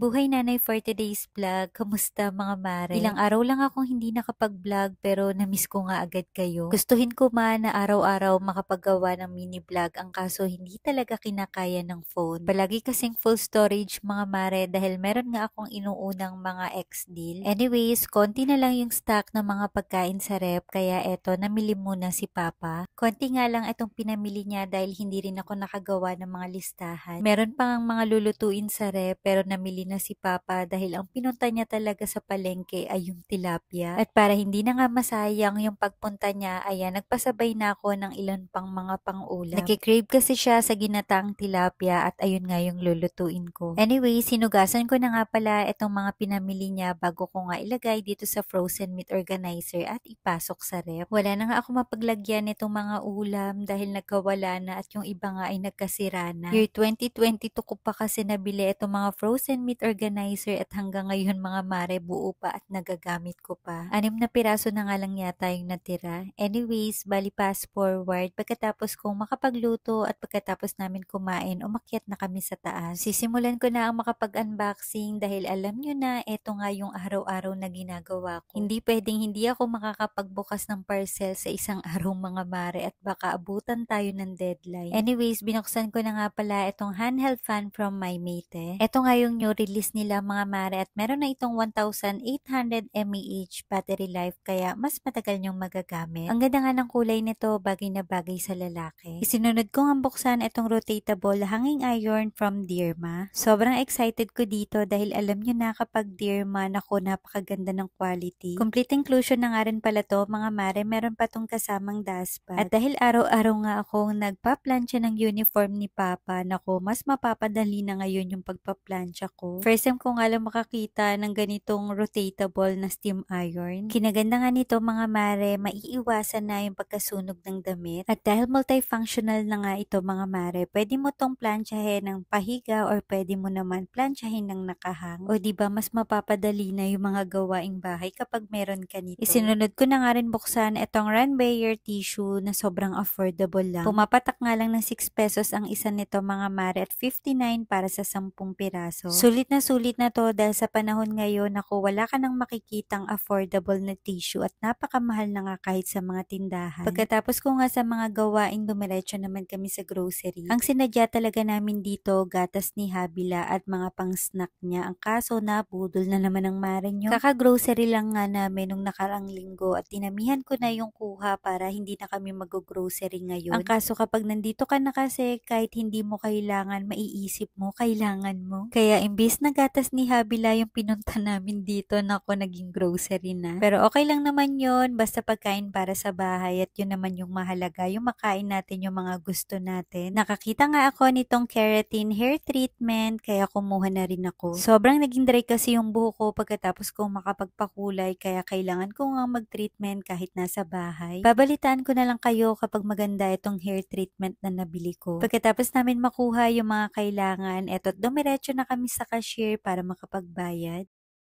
Buhay nanay for today's vlog. Kamusta mga mare? Ilang araw lang akong hindi nakapag-vlog pero na-miss ko nga agad kayo. Gustuhin ko man na araw-araw makapagawa ng mini vlog, ang kaso hindi talaga kinakaya ng phone. Palagi kasing full storage mga mare dahil meron nga akong inuunang mga ex-deal. Anyways, konti na lang yung stock ng mga pagkain sa rep kaya eto namili muna si Papa. Konti nga lang itong pinamili niya dahil hindi rin ako nakagawa ng mga listahan. Meron pang mga lulutuin sa rep pero namili na si Papa dahil ang pinunta niya talaga sa palengke ay yung tilapia. At para hindi na nga masayang yung pagpunta niya, ayan, nagpasabay na ako ng ilan pang mga pang-ulam. Nakikrave kasi siya sa ginataang tilapia at ayun nga yung lulutuin ko. Anyway, sinugasan ko na nga pala itong mga pinamili niya bago ko nga ilagay dito sa frozen meat organizer at ipasok sa ref. Wala na nga ako mapaglagyan nitong mga ulam dahil nagkawala na at yung iba nga ay nagkasira na. Year 2022 ko pa kasi nabili itong mga frozen meat organizer at hanggang ngayon mga mare buo pa at nagagamit ko pa. 6 na piraso na nga lang yata yung natira. Anyways, bali fast forward, pagkatapos kong makapagluto at pagkatapos namin kumain, umakyat na kami sa taas. Sisimulan ko na ang makapag-unboxing dahil alam nyo na, eto nga yung araw-araw na ginagawa ko. Hindi pwedeng hindi ako makakapagbukas ng parcel sa isang araw mga mare at baka abutan tayo ng deadline. Anyways, binuksan ko na nga pala itong handheld fan from My Mate. Ito nga yung new release nila mga mare at meron na itong 1,800 mAh battery life kaya mas matagal niyong magagamit. Ang ganda nga ng kulay nito, bagay na bagay sa lalaki. Isinunod ko nga buksan itong rotatable hanging iron from Dirma. Sobrang excited ko dito dahil alam niyo na kapag Dirma, nako napakaganda ng quality. Complete inclusion na nga rin pala to mga mare, meron pa tong kasamang dustpan. At dahil araw-araw nga akong nagpa-plancha ng uniform ni Papa, nako mas mapapadali na ngayon yung pagpa-plancha ko. First time ko nga lang makakita ng ganitong rotatable na steam iron. Kinaganda nga nito mga mare, maiiwasan na yung pagkasunog ng damit. At dahil multifunctional na nga ito mga mare, pwede mo tong planchahin ng pahiga or pwede mo naman planchahin ng nakahang. O diba mas mapapadali na yung mga gawaing bahay kapag meron ka nito. Isinunod ko na nga rin buksan itong Runbayer tissue na sobrang affordable lang. Pumapatak nga lang ng 6 pesos ang isa nito mga mare at 59 para sa 10 piraso. Sulit na to dahil sa panahon ngayon ako wala ka nang makikitang affordable na tissue at napakamahal na nga kahit sa mga tindahan. Pagkatapos ko nga sa mga gawain, dumiretso naman kami sa grocery. Ang sinadya talaga namin dito, gatas ni Habila at mga pang-snack niya. Ang kaso na budol na naman ang mare nyo. Kaka-grocery lang nga namin nung nakarang linggo at tinamihan ko na yung kuha para hindi na kami mag-grocery ngayon. Ang kaso kapag nandito ka na kasi kahit hindi mo kailangan, maiisip mo, kailangan mo. Kaya imbis na gatas ni Habila yung pinunta namin dito, nako naging grocery na. Pero okay lang naman yon, basta pagkain para sa bahay at yun naman yung mahalaga, yung makain natin yung mga gusto natin. Nakakita nga ako nitong keratin hair treatment, kaya kumuha na rin ako. Sobrang naging dry kasi yung buhok ko pagkatapos kong makapagpakulay, kaya kailangan ko nga mag-treatment kahit nasa bahay. Babalitaan ko na lang kayo kapag maganda itong hair treatment na nabili ko. Pagkatapos namin makuha yung mga kailangan, eto dumiretso na kami sa cashier para makapagbayad.